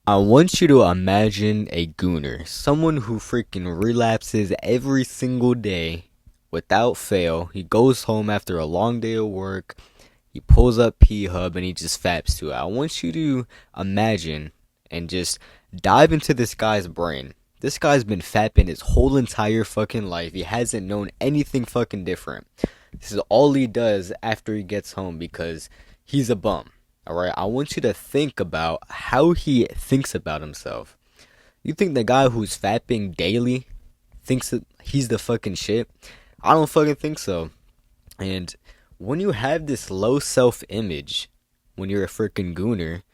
I want you to imagine a gooner, someone who freaking relapses every single day without fail. He goes home after a long day of work, he pulls up P Hub and he just faps to it. I want you to imagine and just dive into this guy's brain. This guy's been fapping his whole entire fucking life. He hasn't known anything fucking different. This is all he does after he gets home because he's a bum. Alright, I want you to think about how he thinks about himself. You think the guy who's fapping daily thinks that he's the fucking shit? I don't fucking think so. And when you have this low self-image, when you're a freaking gooner,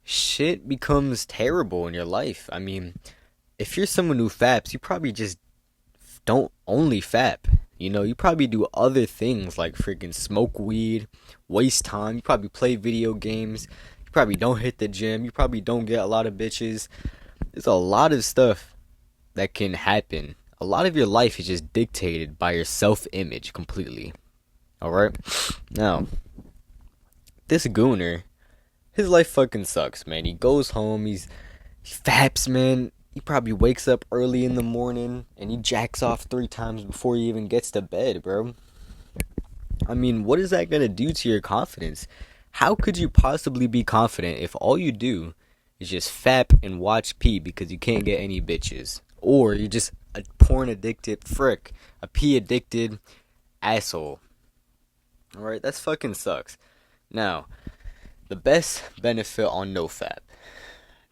shit becomes terrible in your life. I mean, if you're someone who faps, you probably just don't only fap. You probably do other things like freaking smoke weed, waste time. You probably play video games. You probably don't hit the gym. You probably don't get a lot of bitches. There's a lot of stuff that can happen. A lot of your life is just dictated by your self-image completely. Alright? Now, this gooner, his life fucking sucks, man. He goes home, he faps, man. He probably wakes up early in the morning and he jacks off 3 times before he even gets to bed, bro. I mean, what is that gonna do to your confidence? How could you possibly be confident if all you do is just fap and watch pee because you can't get any bitches? Or you're just a porn addicted frick, a pee addicted asshole. Alright, that fucking sucks. Now, the best benefit on NoFap.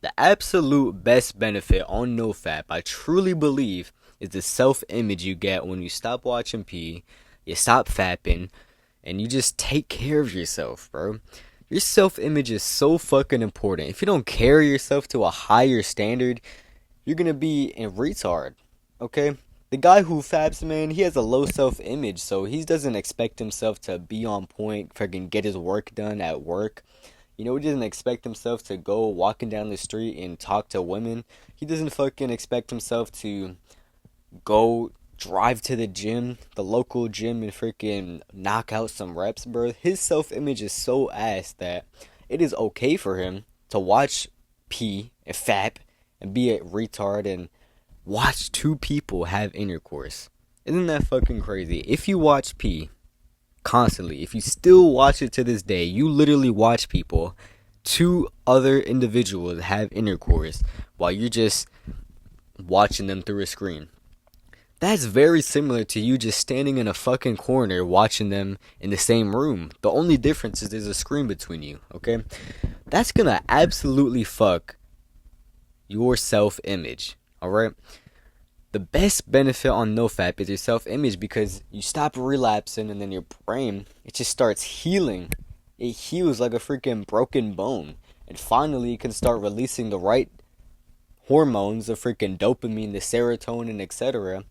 The absolute best benefit on NoFap, I truly believe, is the self-image you get when you stop watching P, you stop fapping, and you just take care of yourself, bro. Your self-image is so fucking important. If you don't carry yourself to a higher standard, you're gonna be a retard, okay? The guy who faps, man, he has a low self-image, so he doesn't expect himself to be on point, freaking get his work done at work. He doesn't expect himself to go walking down the street and talk to women. He doesn't fucking expect himself to go drive to the gym, the local gym, and freaking knock out some reps, bro. His self-image is so ass that it is okay for him to watch pee and fap and be a retard and watch 2 people have intercourse. Isn't that fucking crazy? If you watch pee constantly, if you still watch it to this day, you literally watch 2 other individuals have intercourse while you're just watching them through a screen. That's very similar to you just standing in a fucking corner watching them in the same room. The only difference is there's a screen between you, okay? That's gonna absolutely fuck your self-image, alright? The best benefit on NoFap is your self-image because you stop relapsing and then your brain, it just starts healing. It heals like a freaking broken bone. And finally, it can start releasing the right hormones, the freaking dopamine, the serotonin, etc.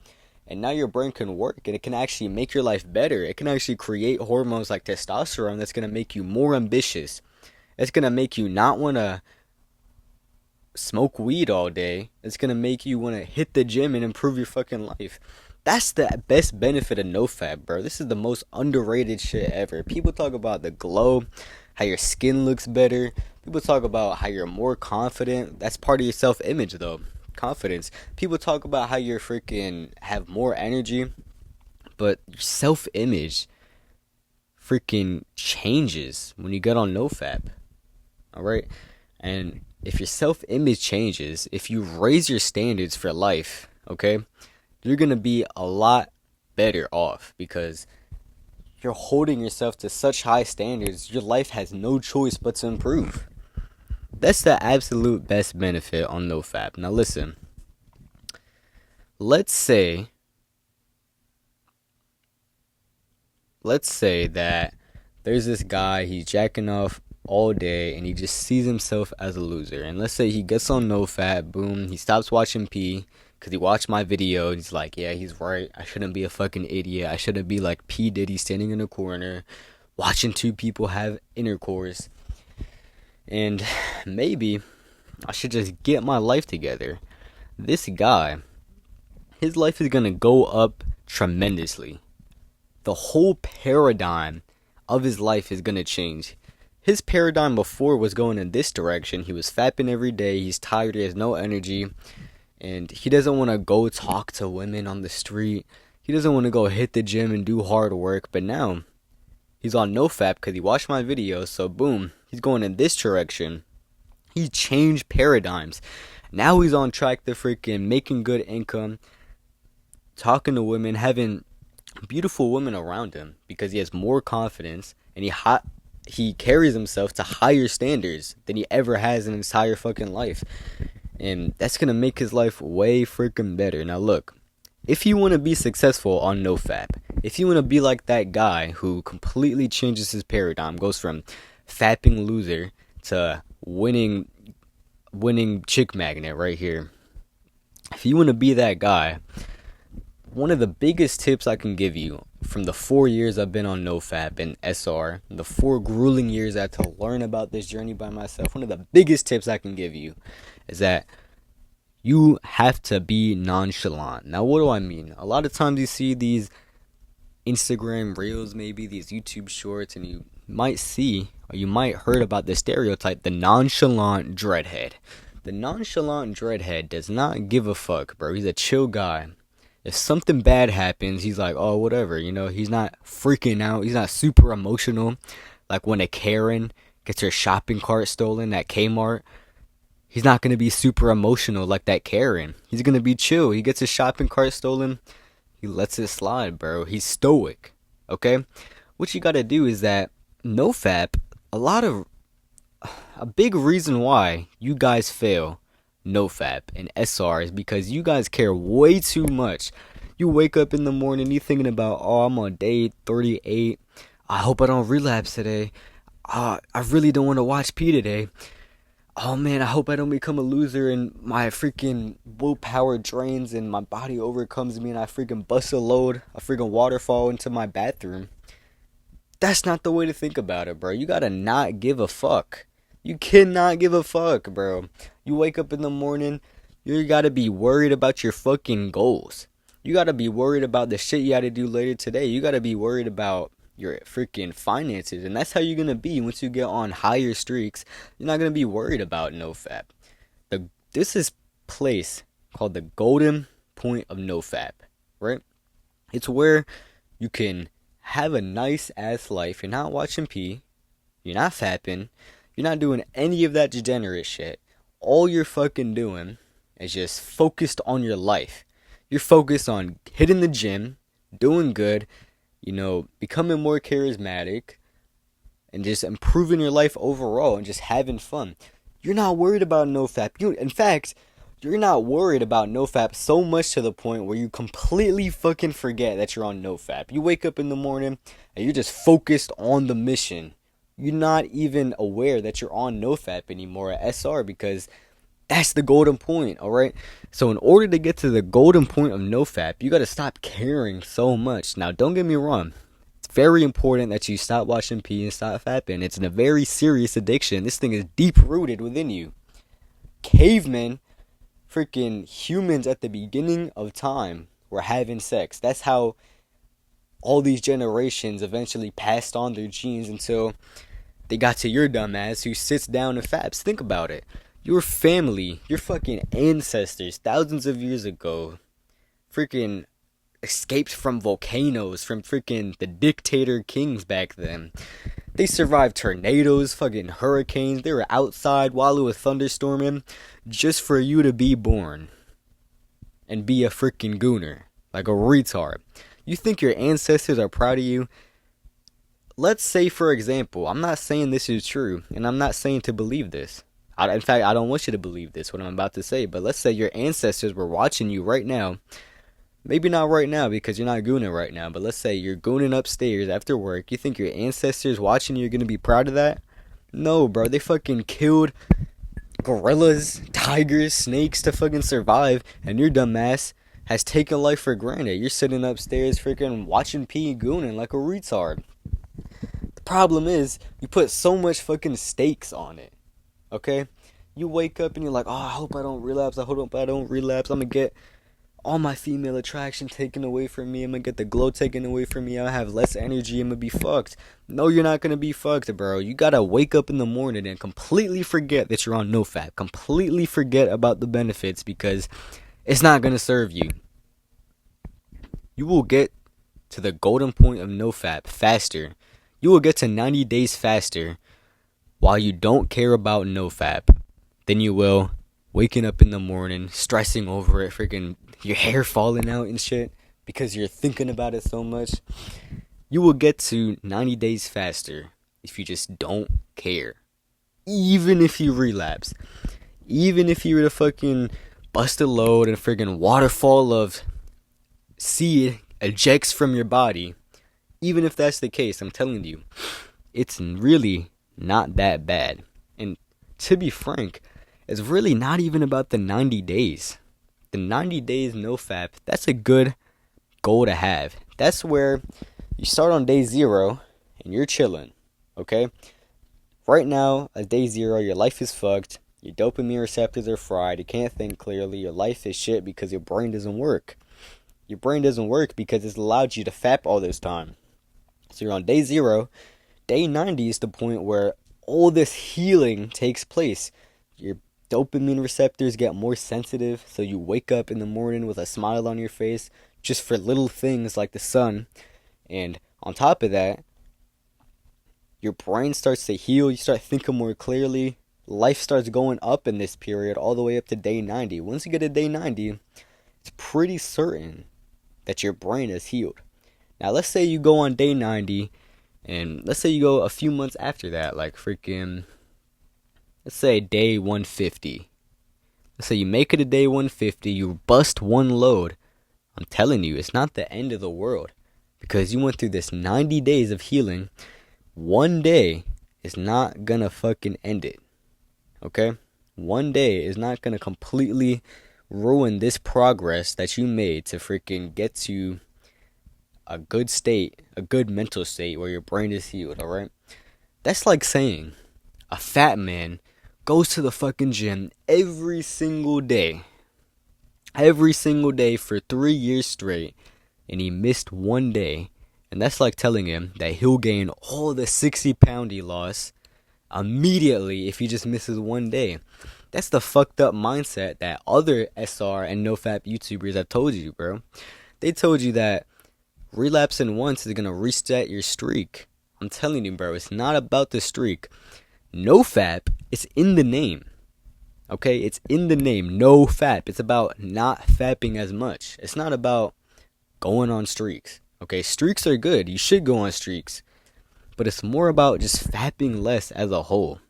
And now your brain can work and it can actually make your life better. It can actually create hormones like testosterone that's going to make you more ambitious. It's going to make you not want to smoke weed all day. It's gonna make you want to hit the gym and improve your fucking life. That's the best benefit of NoFap, bro. This is the most underrated shit ever. People talk about the glow, how your skin looks better. People talk about how you're more confident. That's part of your self-image, though. Confidence. People talk about how you're freaking have more energy, but your self-image freaking changes when you get on NoFap. Alright? And if your self-image changes, if you raise your standards for life, okay, you're going to be a lot better off because you're holding yourself to such high standards, your life has no choice but to improve. That's the absolute best benefit on NoFap. Now listen, let's say that there's this guy, he's jacking off all day and he just sees himself as a loser. And let's say he gets on NoFap, boom, he stops watching P because he watched my video and he's like, yeah, he's right, I shouldn't be a fucking idiot. I shouldn't be like P Diddy standing in a corner watching 2 people have intercourse, and maybe I should just get my life together. This guy, his life is gonna go up tremendously. The whole paradigm of his life is gonna change. His paradigm before was going in this direction. He was fapping every day. He's tired. He has no energy. And he doesn't want to go talk to women on the street. He doesn't want to go hit the gym and do hard work. But now, he's on NoFap because he watched my video. So boom, he's going in this direction. He changed paradigms. Now he's on track to freaking making good income, talking to women, having beautiful women around him because he has more confidence and he carries himself to higher standards than he ever has in his entire fucking life. And that's going to make his life way freaking better. Now look, if you want to be successful on NoFap, if you want to be like that guy who completely changes his paradigm, goes from fapping loser to winning chick magnet right here. If you want to be that guy, one of the biggest tips I can give you from the 4 years I've been on NoFap and SR, the 4 grueling years I had to learn about this journey by myself, one of the biggest tips I can give you is that you have to be nonchalant. Now, what do I mean? A lot of times you see these Instagram reels, maybe these YouTube shorts, and you might see or you might heard about the stereotype, the nonchalant dreadhead. The nonchalant dreadhead does not give a fuck, bro. He's a chill guy. If something bad happens, he's like, oh, whatever, he's not freaking out. He's not super emotional. Like when a Karen gets her shopping cart stolen at Kmart, he's not going to be super emotional like that Karen. He's going to be chill. He gets his shopping cart stolen, he lets it slide, bro. He's stoic, okay? What you got to do is that NoFap, a big reason why you guys fail NoFap and SR is because you guys care way too much. You wake up in the morning, you thinking about, oh, I'm on day 38. I hope I don't relapse today. I really don't want to watch P today. Oh man, I hope I don't become a loser and my freaking willpower drains and my body overcomes me and I freaking bust a load, a freaking waterfall into my bathroom. That's not the way to think about it, bro. You gotta not give a fuck. You cannot give a fuck, bro. You wake up in the morning, you gotta be worried about your fucking goals. You gotta be worried about the shit you gotta do later today. You gotta be worried about your freaking finances. And that's how you're gonna be once you get on higher streaks. You're not gonna be worried about NoFap. This is place called the golden point of NoFap, right? It's where you can have a nice ass life. You're not watching P. You're not fapping. You're not doing any of that degenerate shit. All you're fucking doing is just focused on your life. You're focused on hitting the gym, doing good, becoming more charismatic, and just improving your life overall and just having fun. You're not worried about NoFap. In fact, you're not worried about NoFap so much to the point where you completely fucking forget that you're on NoFap. You wake up in the morning and you're just focused on the mission. You're not even aware that you're on NoFap anymore at SR because that's the golden point, alright? So in order to get to the golden point of NoFap, you gotta stop caring so much. Now, don't get me wrong. It's very important that you stop watching P and stop fapping. It's a very serious addiction. This thing is deep-rooted within you. Cavemen, freaking humans at the beginning of time, were having sex. That's how all these generations eventually passed on their genes until they got to your dumbass who sits down and faps. Think about it. Your family, your fucking ancestors, thousands of years ago, freaking escaped from volcanoes, from freaking the dictator kings back then. They survived tornadoes, fucking hurricanes. They were outside while it was thunderstorming just for you to be born and be a freaking gooner, like a retard. You think your ancestors are proud of you? Let's say, for example, I'm not saying this is true, and I'm not saying to believe this. In fact, I don't want you to believe this, what I'm about to say, but let's say your ancestors were watching you right now. Maybe not right now because you're not gooning right now, but let's say you're gooning upstairs after work. You think your ancestors watching you are going to be proud of that? No, bro. They fucking killed gorillas, tigers, snakes to fucking survive, and your dumbass has taken life for granted. You're sitting upstairs freaking watching P gooning like a retard. The problem is you put so much fucking stakes on it. Okay? You wake up and you're like, oh, I hope I don't relapse. I hope I don't relapse. I'm gonna get all my female attraction taken away from me. I'm gonna get the glow taken away from me. I'll have less energy. I'm gonna be fucked. No, you're not gonna be fucked, bro. You gotta wake up in the morning and completely forget that you're on NoFap. Completely forget about the benefits because it's not gonna serve you. You will get to the golden point of NoFap faster. You will get to 90 days faster while you don't care about NoFap than you will waking up in the morning, stressing over it, freaking your hair falling out and shit because you're thinking about it so much. You will get to 90 days faster if you just don't care. Even if you relapse. Even if you were to fucking bust a load and friggin' waterfall of seed ejects from your body. Even if that's the case, I'm telling you, it's really not that bad. And to be frank, it's really not even about the 90 days. The 90 days NoFap, that's a good goal to have. That's where you start on day 0 and you're chilling, okay? Right now, at day 0, your life is fucked. Your dopamine receptors are fried. You can't think clearly. Your life is shit because your brain doesn't work. Your brain doesn't work because it's allowed you to fap all this time. So you're on day 0. Day 90 is the point where all this healing takes place. Your dopamine receptors get more sensitive, so you wake up in the morning with a smile on your face just for little things like the sun. And on top of that, your brain starts to heal. You start thinking more clearly. Life starts going up in this period all the way up to day 90. Once you get to day 90, it's pretty certain that your brain is healed. Now, let's say you go on day 90, and let's say you go a few months after that, like freaking, let's say day 150. Let's say you make it to day 150, you bust one load. I'm telling you, it's not the end of the world. Because you went through this 90 days of healing. One day is not gonna fucking end it. Okay? One day is not gonna completely ruin this progress that you made to freaking get to a good state, a good mental state where your brain is healed, alright? That's like saying a fat man goes to the fucking gym every single day for 3 years straight, and he missed one day. And that's like telling him that he'll gain all the 60 pound he lost immediately if he just misses one day. That's the fucked up mindset that other SR and NoFap YouTubers have told you, bro. They told you that relapsing once is gonna reset your streak. I'm telling you, bro, it's not about the streak. NoFap, it's in the name. Okay, it's in the name. NoFap. It's about not fapping as much. It's not about going on streaks. Okay, streaks are good. You should go on streaks. But it's more about just fapping less as a whole.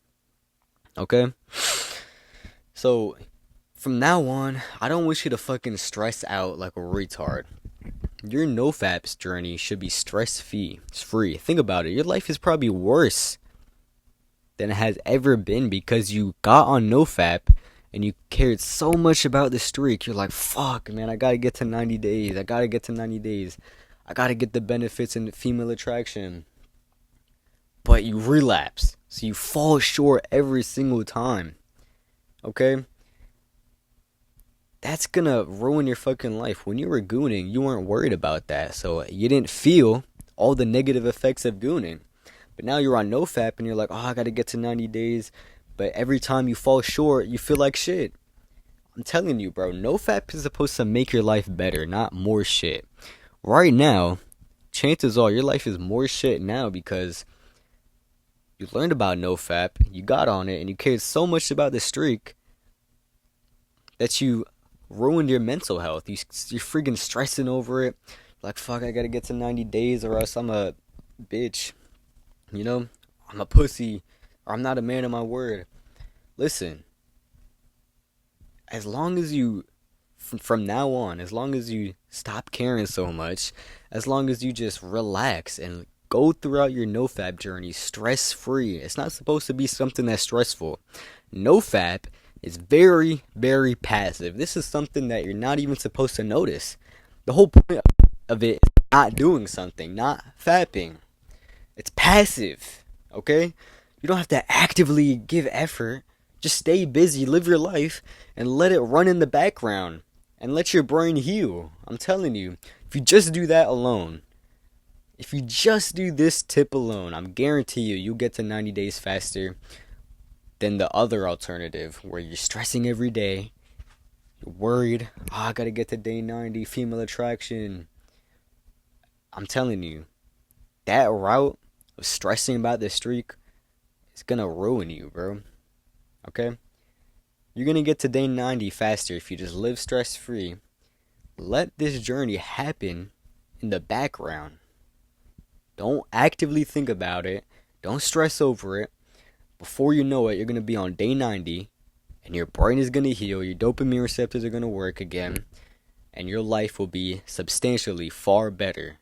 Okay? So, from now on, I don't want you to fucking stress out like a retard. Your NoFap's journey should be stress-free. Think about it. Your life is probably worse than it has ever been because you got on NoFap and you cared so much about the streak. You're like, fuck, man, I gotta get to 90 days. I gotta get the benefits and female attraction. But you relapse. So you fall short every single time. Okay? That's gonna ruin your fucking life. When you were gooning, you weren't worried about that. So you didn't feel all the negative effects of gooning. But now you're on NoFap and you're like, oh, I gotta get to 90 days. But every time you fall short, you feel like shit. I'm telling you, bro, NoFap is supposed to make your life better, not more shit. Right now, chances are your life is more shit now because you learned about NoFap, you got on it, and you cared so much about the streak that you ruined your mental health. You're freaking stressing over it. Like, fuck, I gotta get to 90 days or else I'm a bitch. You know? I'm a pussy. Or I'm not a man of my word. Listen. As long as you, from now on, as long as you stop caring so much, as long as you just relax and go throughout your NoFap journey stress-free. It's not supposed to be something that's stressful. NoFap is very, very passive. This is something that you're not even supposed to notice. The whole point of it is not doing something, not fapping. It's passive, okay? You don't have to actively give effort. Just stay busy, live your life, and let it run in the background. and let your brain heal. I'm telling you, if you just do that alone, if you just do this tip alone, I'm guarantee you'll get to 90 days faster than the other alternative where you're stressing every day. You're worried, I gotta get to day 90, female attraction. I'm telling you, that route of stressing about the streak is gonna ruin you, bro. Okay? You're gonna get to day 90 faster if you just live stress free. Let this journey happen in the background. Don't actively think about it. Don't stress over it. Before you know it, you're gonna be on day 90, and your brain is gonna heal, your dopamine receptors are gonna work again, and your life will be substantially far better